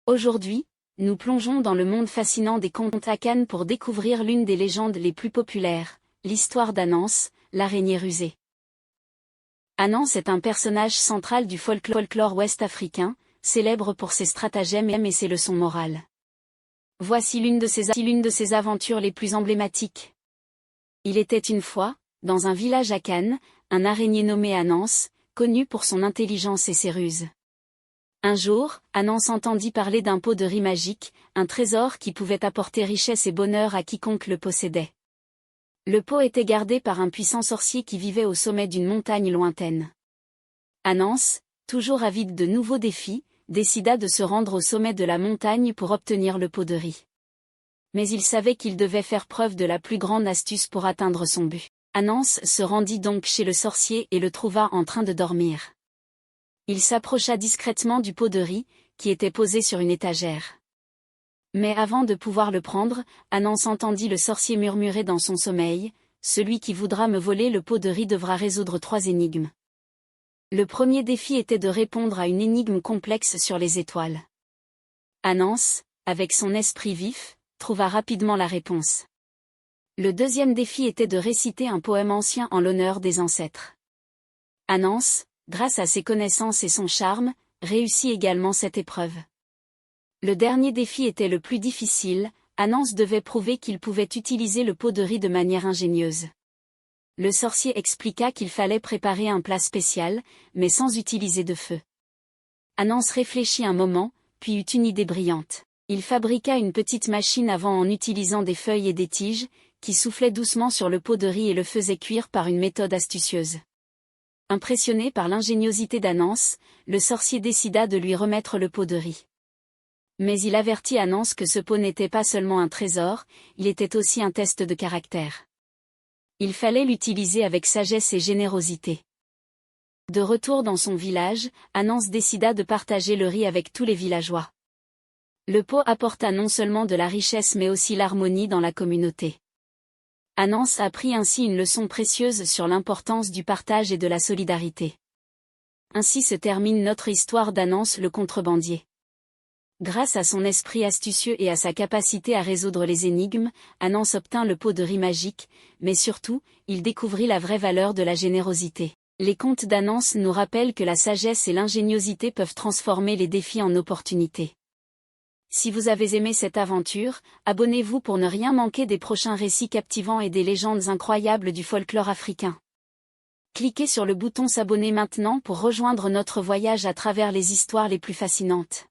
Aujourd'hui, nous plongeons dans le monde fascinant des contes Akan pour découvrir l'une des légendes les plus populaires, l'histoire d'Ananse, l'araignée rusée. Ananse est un personnage central du folklore ouest-africain, célèbre pour ses stratagèmes et ses leçons morales. Voici l'une de ses aventures les plus emblématiques. Il était une fois, dans un village Akan, un araignée nommé Ananse, connu pour son intelligence et ses ruses. Un jour, Ananse entendit parler d'un pot de riz magique, un trésor qui pouvait apporter richesse et bonheur à quiconque le possédait. Le pot était gardé par un puissant sorcier qui vivait au sommet d'une montagne lointaine. Ananse, toujours avide de nouveaux défis, décida de se rendre au sommet de la montagne pour obtenir le pot de riz. Mais il savait qu'il devait faire preuve de la plus grande astuce pour atteindre son but. Ananse se rendit donc chez le sorcier et le trouva en train de dormir. Il s'approcha discrètement du pot de riz, qui était posé sur une étagère. Mais avant de pouvoir le prendre, Ananse entendit le sorcier murmurer dans son sommeil, « Celui qui voudra me voler le pot de riz devra résoudre 3 énigmes. » Le premier défi était de répondre à une énigme complexe sur les étoiles. Ananse, avec son esprit vif, trouva rapidement la réponse. Le deuxième défi était de réciter un poème ancien en l'honneur des ancêtres. Ananse, grâce à ses connaissances et son charme, réussit également cette épreuve. Le dernier défi était le plus difficile, Ananse devait prouver qu'il pouvait utiliser le pot de riz de manière ingénieuse. Le sorcier expliqua qu'il fallait préparer un plat spécial, mais sans utiliser de feu. Ananse réfléchit un moment, puis eut une idée brillante. Il fabriqua une petite machine avant en utilisant des feuilles et des tiges, qui soufflaient doucement sur le pot de riz et le faisaient cuire par une méthode astucieuse. Impressionné par l'ingéniosité d'Ananse, le sorcier décida de lui remettre le pot de riz. Mais il avertit Ananse que ce pot n'était pas seulement un trésor, il était aussi un test de caractère. Il fallait l'utiliser avec sagesse et générosité. De retour dans son village, Ananse décida de partager le riz avec tous les villageois. Le pot apporta non seulement de la richesse mais aussi l'harmonie dans la communauté. Ananse apprit ainsi une leçon précieuse sur l'importance du partage et de la solidarité. Ainsi se termine notre histoire d'Ananse le contrebandier. Grâce à son esprit astucieux et à sa capacité à résoudre les énigmes, Ananse obtint le pot de riz magique, mais surtout, il découvrit la vraie valeur de la générosité. Les contes d'Ananse nous rappellent que la sagesse et l'ingéniosité peuvent transformer les défis en opportunités. Si vous avez aimé cette aventure, abonnez-vous pour ne rien manquer des prochains récits captivants et des légendes incroyables du folklore africain. Cliquez sur le bouton s'abonner maintenant pour rejoindre notre voyage à travers les histoires les plus fascinantes.